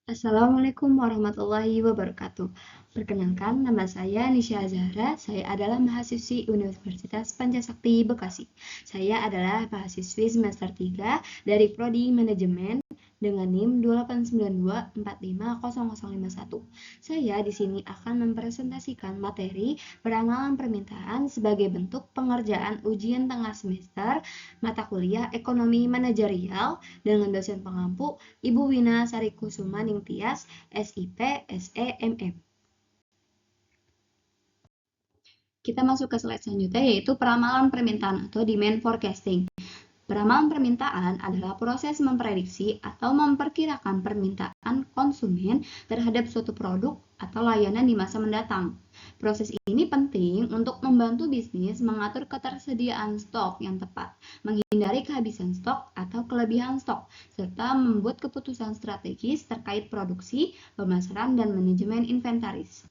Assalamualaikum warahmatullahi wabarakatuh. Perkenalkan, nama saya Nisha Zahra. Saya adalah mahasiswi Universitas Pancasakti Bekasi. Saya adalah mahasiswi semester 3 dari Prodi Manajemen dengan NIM 2892450051. Saya di sini akan mempresentasikan materi peramalan permintaan sebagai bentuk pengerjaan ujian tengah semester mata kuliah Ekonomi Manajerial dengan dosen pengampu Ibu Wina Sarikusuma Ningtyas, SIP, SEMM. Kita masuk ke slide selanjutnya, yaitu peramalan permintaan atau demand forecasting. Peramalan permintaan adalah proses memprediksi atau memperkirakan permintaan konsumen terhadap suatu produk atau layanan di masa mendatang. Proses ini penting untuk membantu bisnis mengatur ketersediaan stok yang tepat, menghindari kehabisan stok atau kelebihan stok, serta membuat keputusan strategis terkait produksi, pemasaran, dan manajemen inventaris.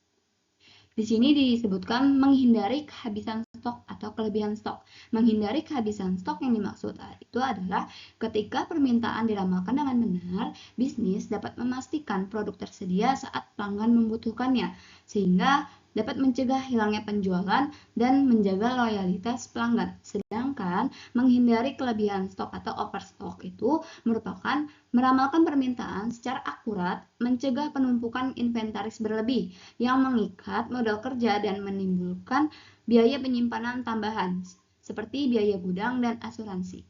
Di sini disebutkan menghindari kehabisan stok atau kelebihan stok. Menghindari kehabisan stok yang dimaksud itu adalah ketika permintaan diramalkan dengan benar, bisnis dapat memastikan produk tersedia saat pelanggan membutuhkannya, sehingga dapat mencegah hilangnya penjualan dan menjaga loyalitas pelanggan. Sedangkan menghindari kelebihan stok atau overstock itu merupakan meramalkan permintaan secara akurat, mencegah penumpukan inventaris berlebih yang mengikat modal kerja dan menimbulkan biaya penyimpanan tambahan seperti biaya gudang dan asuransi.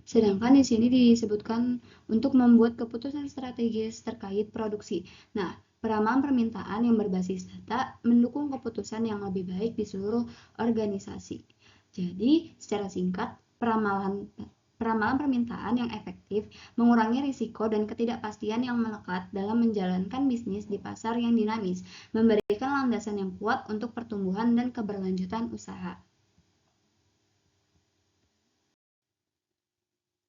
Sedangkan di sini disebutkan untuk membuat keputusan strategis terkait produksi. Nah, peramalan permintaan yang berbasis data mendukung keputusan yang lebih baik di seluruh organisasi. Jadi, secara singkat, peramalan permintaan yang efektif mengurangi risiko dan ketidakpastian yang melekat dalam menjalankan bisnis di pasar yang dinamis, memberikan landasan yang kuat untuk pertumbuhan dan keberlanjutan usaha.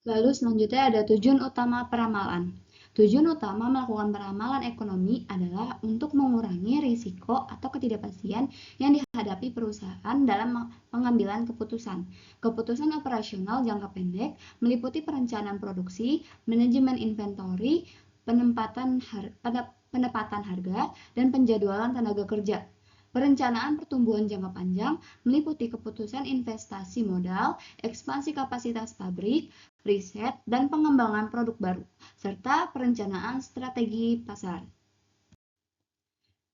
Lalu selanjutnya ada tujuan utama peramalan. Tujuan utama melakukan peramalan ekonomi adalah untuk mengurangi risiko atau ketidakpastian yang dihadapi perusahaan dalam pengambilan keputusan. Keputusan operasional jangka pendek meliputi perencanaan produksi, manajemen inventory, penempatan harga, dan penjadwalan tenaga kerja. Perencanaan pertumbuhan jangka panjang meliputi keputusan investasi modal, ekspansi kapasitas pabrik, riset, dan pengembangan produk baru, serta perencanaan strategi pasar.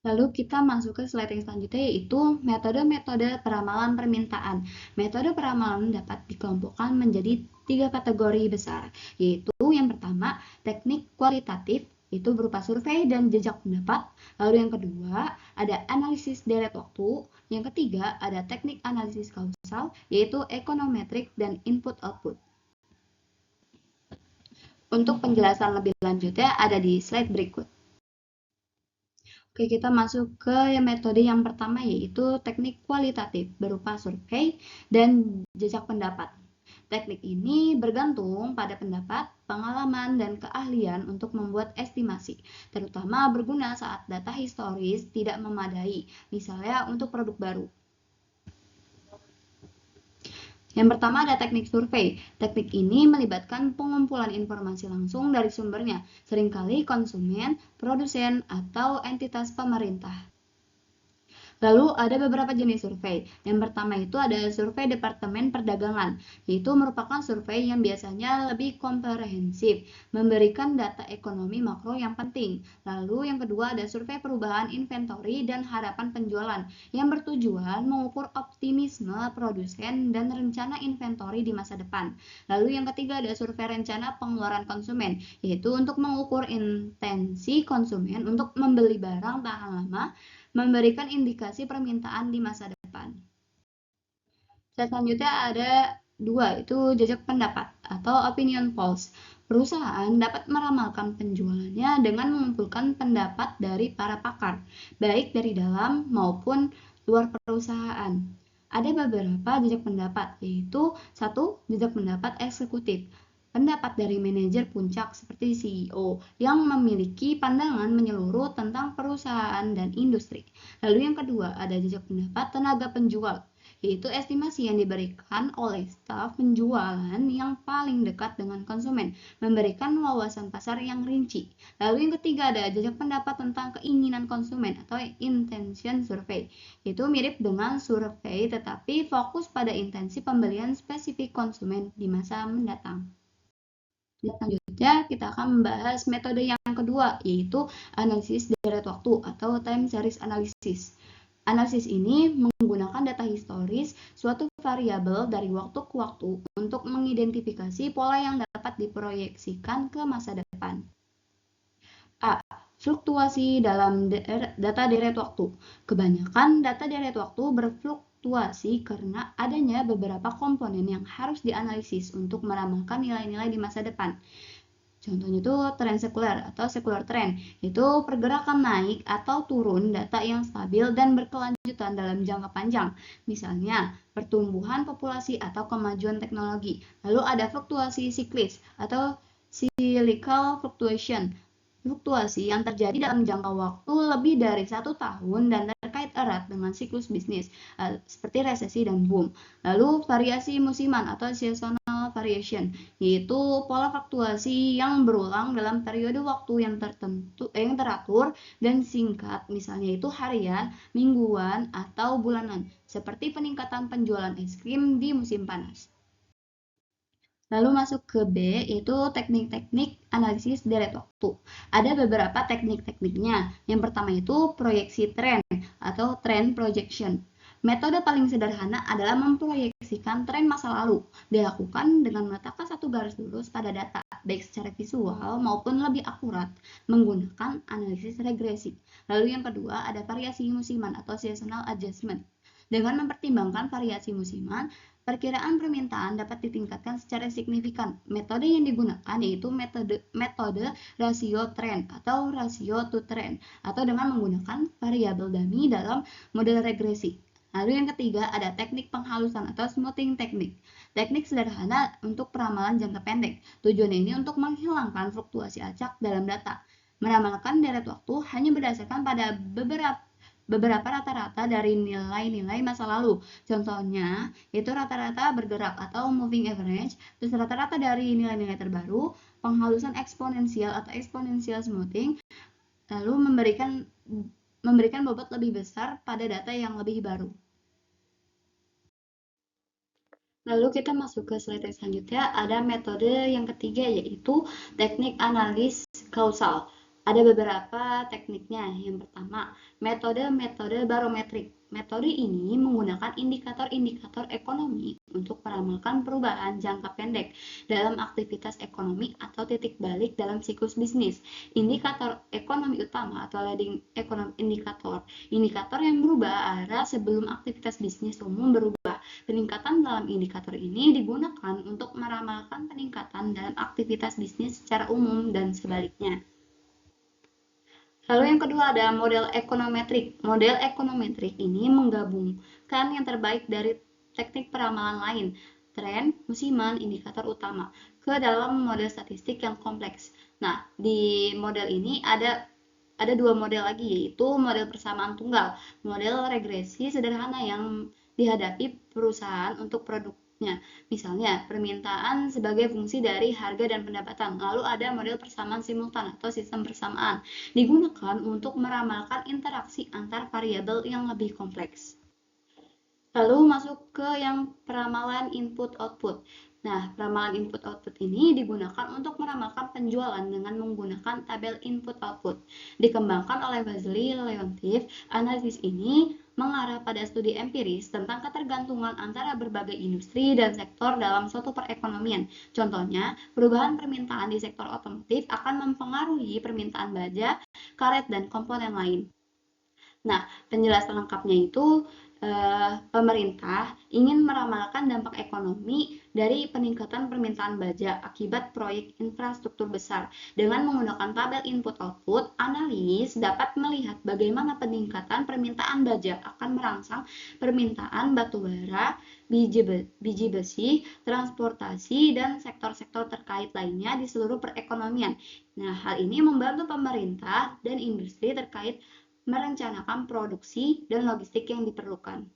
Lalu kita masuk ke slide yang selanjutnya, yaitu metode-metode peramalan permintaan. Metode peramalan dapat dikelompokkan menjadi 3 kategori besar, yaitu yang pertama, teknik kualitatif, itu berupa survei dan jejak pendapat. Lalu yang kedua, ada analisis deret waktu. Yang ketiga, ada teknik analisis kausal, yaitu ekonometrik dan input-output. Untuk penjelasan lebih lanjutnya ada di slide berikut. Oke, kita masuk ke metode yang pertama, yaitu teknik kualitatif berupa survei dan jejak pendapat. Teknik ini bergantung pada pendapat, pengalaman, dan keahlian untuk membuat estimasi, terutama berguna saat data historis tidak memadai, misalnya untuk produk baru. Yang pertama ada teknik survei. Teknik ini melibatkan pengumpulan informasi langsung dari sumbernya, seringkali konsumen, produsen, atau entitas pemerintah. Lalu ada beberapa jenis survei. Yang pertama itu ada survei Departemen Perdagangan, yaitu merupakan survei yang biasanya lebih komprehensif, memberikan data ekonomi makro yang penting. Lalu yang kedua ada survei perubahan inventory dan harapan penjualan, yang bertujuan mengukur optimisme produsen dan rencana inventory di masa depan. Lalu yang ketiga ada survei rencana pengeluaran konsumen, yaitu untuk mengukur intensi konsumen untuk membeli barang tahan lama, memberikan indikasi permintaan di masa depan. Selanjutnya ada dua, itu jejak pendapat atau opinion polls. Perusahaan dapat meramalkan penjualannya dengan mengumpulkan pendapat dari para pakar, baik dari dalam maupun luar perusahaan. Ada beberapa jejak pendapat, yaitu satu, jejak pendapat eksekutif. Pendapat dari manajer puncak seperti CEO yang memiliki pandangan menyeluruh tentang perusahaan dan industri. Lalu yang kedua, ada jejak pendapat tenaga penjual, yaitu estimasi yang diberikan oleh staf penjualan yang paling dekat dengan konsumen, memberikan wawasan pasar yang rinci. Lalu yang ketiga ada jajak pendapat tentang keinginan konsumen atau intention survey. Itu mirip dengan survei tetapi fokus pada intensi pembelian spesifik konsumen di masa mendatang. Selanjutnya kita akan membahas metode yang kedua, yaitu analisis deret waktu atau time series analysis. Analisis ini menggunakan data historis suatu variabel dari waktu ke waktu untuk mengidentifikasi pola yang dapat diproyeksikan ke masa depan. A. Fluktuasi dalam data deret waktu. Kebanyakan data deret waktu berfluktuasi karena adanya beberapa komponen yang harus dianalisis untuk meramalkan nilai-nilai di masa depan. Contohnya itu tren sekuler atau secular trend, itu pergerakan naik atau turun data yang stabil dan berkelanjutan dalam jangka panjang. Misalnya, pertumbuhan populasi atau kemajuan teknologi. Lalu ada fluktuasi siklis atau cyclical fluctuation, fluktuasi yang terjadi dalam jangka waktu lebih dari 1 tahun dan terkait erat dengan siklus bisnis, seperti resesi dan boom. Lalu variasi musiman atau seasonal variation, yaitu pola fluktuasi yang berulang dalam periode waktu yang teratur dan singkat, misalnya itu harian, mingguan, atau bulanan, seperti peningkatan penjualan es krim di musim panas. Lalu masuk ke B, yaitu teknik-teknik analisis deret waktu. Ada beberapa teknik-tekniknya. Yang pertama itu proyeksi tren atau trend projection. Metode paling sederhana adalah memproyeksikan tren masa lalu. Dilakukan dengan meletakkan satu garis lurus pada data, baik secara visual maupun lebih akurat, menggunakan analisis regresi. Lalu yang kedua ada variasi musiman atau seasonal adjustment. Dengan mempertimbangkan variasi musiman, perkiraan permintaan dapat ditingkatkan secara signifikan. Metode yang digunakan yaitu metode rasio trend atau rasio to trend, atau dengan menggunakan variabel dummy dalam model regresi. Lalu yang ketiga ada teknik penghalusan atau smoothing teknik. Teknik sederhana untuk peramalan jangka pendek. Tujuannya ini untuk menghilangkan fluktuasi acak dalam data. Meramalkan deret waktu hanya berdasarkan pada beberapa rata-rata dari nilai-nilai masa lalu. Contohnya, itu rata-rata bergerak atau moving average, terus rata-rata dari nilai-nilai terbaru, penghalusan eksponensial atau exponential smoothing, lalu memberikan bobot lebih besar pada data yang lebih baru. Lalu kita masuk ke slide selanjutnya, ada metode yang ketiga yaitu teknik analis kausal. Ada beberapa tekniknya. Yang pertama, metode barometrik. Metode ini menggunakan indikator-indikator ekonomi untuk meramalkan perubahan jangka pendek dalam aktivitas ekonomi atau titik balik dalam siklus bisnis. Indikator ekonomi utama atau leading economic indicator, indikator yang berubah arah sebelum aktivitas bisnis umum berubah. Peningkatan dalam indikator ini digunakan untuk meramalkan peningkatan dalam aktivitas bisnis secara umum dan sebaliknya. Lalu yang kedua ada model ekonometrik. Model ekonometrik ini menggabungkan yang terbaik dari teknik peramalan lain, tren, musiman, indikator utama, ke dalam model statistik yang kompleks. Nah, di model ini ada dua model lagi, yaitu model persamaan tunggal, model regresi sederhana yang dihadapi perusahaan untuk produknya. Misalnya, permintaan sebagai fungsi dari harga dan pendapatan. Lalu ada model persamaan simultan atau sistem persamaan, digunakan untuk meramalkan interaksi antar variabel yang lebih kompleks. Lalu masuk ke yang peramalan input-output. Nah, peramalan input-output ini digunakan untuk meramalkan penjualan dengan menggunakan tabel input-output. Dikembangkan oleh Vasily Leontief, analisis ini mengarah pada studi empiris tentang ketergantungan antara berbagai industri dan sektor dalam suatu perekonomian. Contohnya, perubahan permintaan di sektor otomotif akan mempengaruhi permintaan baja, karet, dan komponen lain. Nah, penjelasan lengkapnya itu pemerintah ingin meramalkan dampak ekonomi dari peningkatan permintaan baja akibat proyek infrastruktur besar. Dengan menggunakan tabel input-output, analis dapat melihat bagaimana peningkatan permintaan baja akan merangsang permintaan batubara, biji besi, transportasi, dan sektor-sektor terkait lainnya di seluruh perekonomian. Nah, hal ini membantu pemerintah dan industri terkait merencanakan produksi dan logistik yang diperlukan.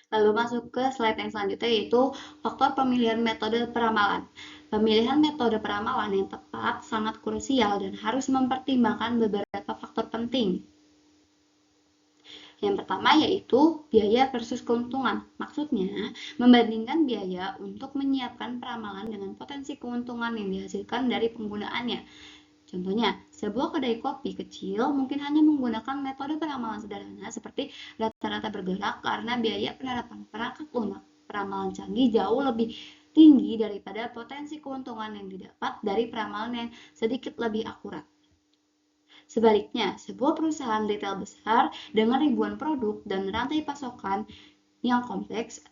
Lalu masuk ke slide yang selanjutnya, yaitu faktor pemilihan metode peramalan. Pemilihan metode peramalan yang tepat sangat krusial dan harus mempertimbangkan beberapa faktor penting. Yang pertama yaitu biaya versus keuntungan. Maksudnya, membandingkan biaya untuk menyiapkan peramalan dengan potensi keuntungan yang dihasilkan dari penggunaannya. Contohnya, sebuah kedai kopi kecil mungkin hanya menggunakan metode peramalan sederhana seperti rata-rata bergerak karena biaya penerapan perangkat lunak peramalan canggih jauh lebih tinggi daripada potensi keuntungan yang didapat dari peramalan yang sedikit lebih akurat. Sebaliknya, sebuah perusahaan retail besar dengan ribuan produk dan rantai pasokan yang kompleks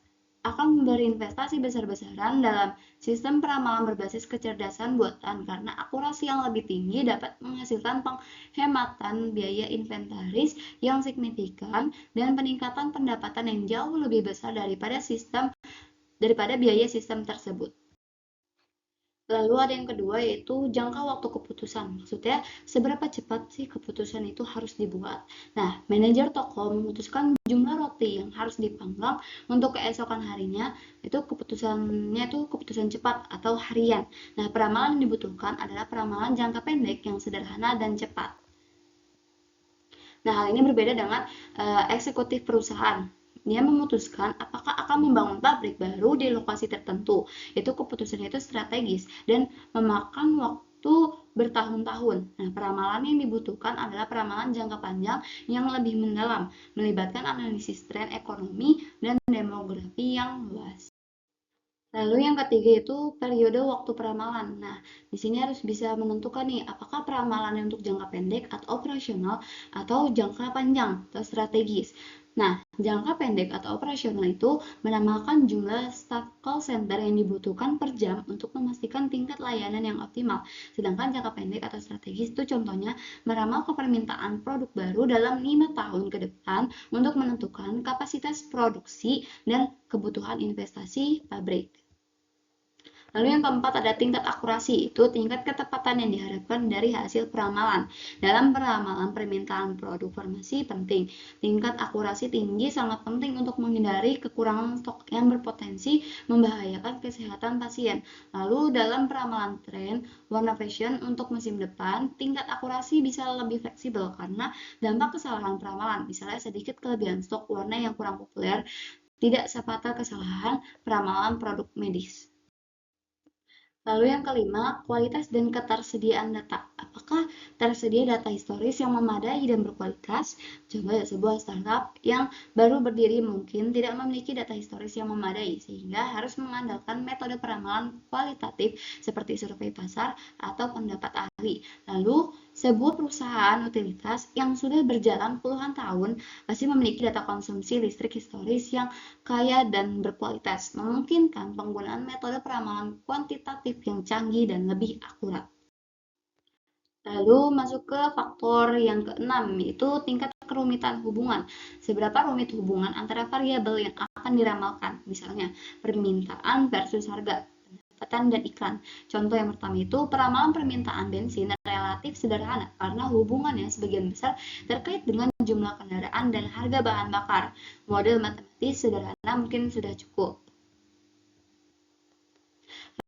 akan berinvestasi besar-besaran dalam sistem peramalan berbasis kecerdasan buatan karena akurasi yang lebih tinggi dapat menghasilkan penghematan biaya inventaris yang signifikan dan peningkatan pendapatan yang jauh lebih besar daripada biaya sistem tersebut. Lalu ada yang kedua yaitu jangka waktu keputusan. Maksudnya seberapa cepat sih keputusan itu harus dibuat. Nah, manajer toko memutuskan jumlah roti yang harus dipanggang untuk keesokan harinya, itu keputusannya itu keputusan cepat atau harian. Nah, peramalan yang dibutuhkan adalah peramalan jangka pendek yang sederhana dan cepat. Nah, hal ini berbeda dengan eksekutif perusahaan. Dia memutuskan apakah akan membangun pabrik baru di lokasi tertentu. Itu keputusan itu strategis dan memakan waktu bertahun-tahun. Nah, peramalan yang dibutuhkan adalah peramalan jangka panjang yang lebih mendalam, melibatkan analisis tren ekonomi dan demografi yang luas. Lalu yang ketiga itu periode waktu peramalan. Nah, di sini harus bisa menentukan nih, apakah peramalan untuk jangka pendek atau operasional atau jangka panjang atau strategis. Nah, jangka pendek atau operasional itu meramalkan jumlah staf call center yang dibutuhkan per jam untuk memastikan tingkat layanan yang optimal. Sedangkan jangka pendek atau strategis itu contohnya meramal ke permintaan produk baru dalam 5 tahun ke depan untuk menentukan kapasitas produksi dan kebutuhan investasi pabrik. Lalu yang keempat ada tingkat akurasi, itu tingkat ketepatan yang diharapkan dari hasil peramalan. Dalam peramalan permintaan produk farmasi penting. Tingkat akurasi tinggi sangat penting untuk menghindari kekurangan stok yang berpotensi membahayakan kesehatan pasien. Lalu dalam peramalan tren warna fashion untuk musim depan, tingkat akurasi bisa lebih fleksibel karena dampak kesalahan peramalan, misalnya sedikit kelebihan stok warna yang kurang populer, tidak sefatal kesalahan peramalan produk medis. Lalu yang kelima, kualitas dan ketersediaan data. Apakah tersedia data historis yang memadai dan berkualitas? Coba sebuah startup yang baru berdiri mungkin tidak memiliki data historis yang memadai, sehingga harus mengandalkan metode peramalan kualitatif seperti survei pasar atau pendapat ahli. Lalu, sebuah perusahaan utilitas yang sudah berjalan puluhan tahun pasti memiliki data konsumsi listrik historis yang kaya dan berkualitas, memungkinkan penggunaan metode peramalan kuantitatif yang canggih dan lebih akurat. Lalu masuk ke faktor yang keenam, yaitu tingkat kerumitan hubungan. Seberapa rumit hubungan antara variabel yang akan diramalkan, misalnya permintaan versus harga, pendapatan dan iklan. Contoh yang pertama itu peramalan permintaan bensin relatif sederhana karena hubungannya sebagian besar terkait dengan jumlah kendaraan dan harga bahan bakar. Model matematis sederhana mungkin sudah cukup.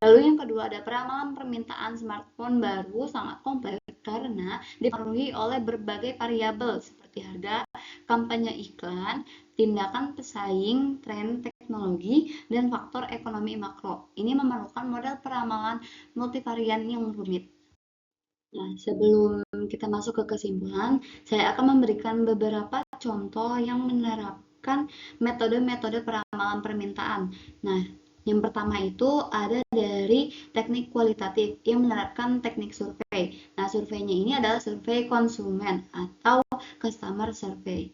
Lalu yang kedua ada peramalan permintaan smartphone baru sangat kompleks karena dipengaruhi oleh berbagai variabel seperti harga, kampanye iklan, tindakan pesaing, tren teknologi, dan faktor ekonomi makro. Ini memerlukan model peramalan multivarian yang rumit. Nah, sebelum kita masuk ke kesimpulan, saya akan memberikan beberapa contoh yang menerapkan metode-metode peramalan permintaan. Nah, yang pertama itu ada dari teknik kualitatif yang menerapkan teknik survei. Nah, surveinya ini adalah survei konsumen atau customer survey.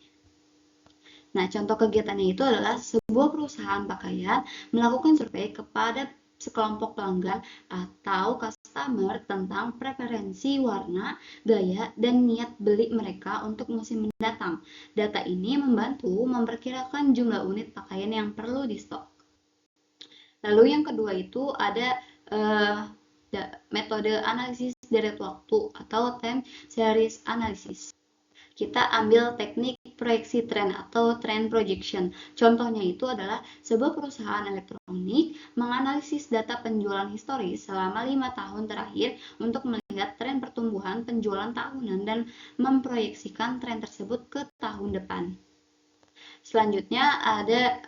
Nah, contoh kegiatannya itu adalah sebuah perusahaan pakaian melakukan survei kepada sekelompok pelanggan atau customer tentang preferensi warna, gaya, dan niat beli mereka untuk musim mendatang. Data ini membantu memperkirakan jumlah unit pakaian yang perlu di stok. Lalu yang kedua itu ada metode analisis deret waktu atau time series analysis. Kita ambil teknik teknik proyeksi tren atau trend projection. Contohnya itu adalah sebuah perusahaan elektronik menganalisis data penjualan historis selama 5 tahun terakhir untuk melihat tren pertumbuhan penjualan tahunan dan memproyeksikan tren tersebut ke tahun depan. Selanjutnya ada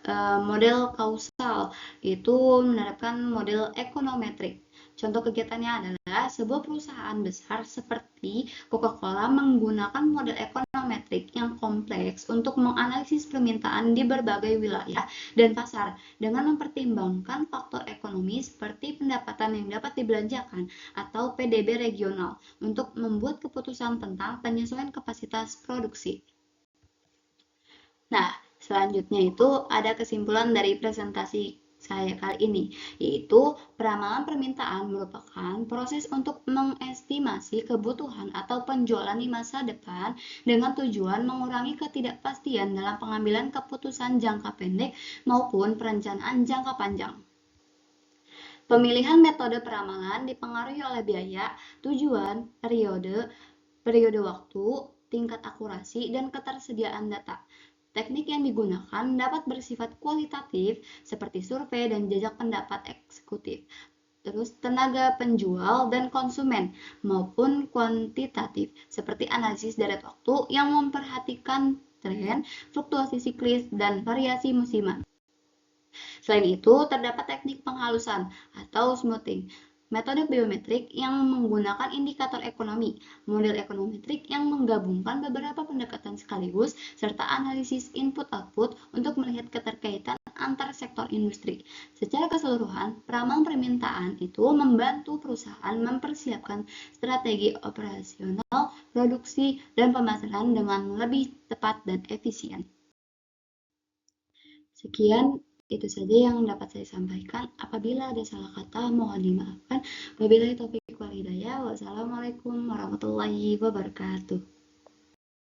model kausal, itu menerapkan model ekonometrik. Contoh kegiatannya adalah sebuah perusahaan besar seperti Coca-Cola menggunakan model ekonometrik yang kompleks untuk menganalisis permintaan di berbagai wilayah dan pasar dengan mempertimbangkan faktor ekonomi seperti pendapatan yang dapat dibelanjakan atau PDB regional untuk membuat keputusan tentang penyesuaian kapasitas produksi. Nah, selanjutnya itu ada kesimpulan dari presentasi saya kali ini, yaitu peramalan permintaan merupakan proses untuk mengestimasi kebutuhan atau penjualan di masa depan dengan tujuan mengurangi ketidakpastian dalam pengambilan keputusan jangka pendek maupun perencanaan jangka panjang. Pemilihan metode peramalan dipengaruhi oleh biaya, tujuan, periode waktu, tingkat akurasi, dan ketersediaan data. Teknik yang digunakan dapat bersifat kualitatif seperti survei dan jajak pendapat eksekutif, terus tenaga penjual dan konsumen, maupun kuantitatif seperti analisis deret waktu yang memperhatikan tren, fluktuasi siklis, dan variasi musiman. Selain itu, terdapat teknik penghalusan atau smoothing, metode biometrik yang menggunakan indikator ekonomi, model ekonometrik yang menggabungkan beberapa pendekatan sekaligus, serta analisis input-output untuk melihat keterkaitan antar sektor industri. Secara keseluruhan, peramalan permintaan itu membantu perusahaan mempersiapkan strategi operasional, produksi, dan pemasaran dengan lebih tepat dan efisien. Sekian itu saja yang dapat saya sampaikan. Apabila ada salah kata, mohon dimaafkan. Wabillahi taufiq wal hidayah. Wassalamualaikum warahmatullahi wabarakatuh.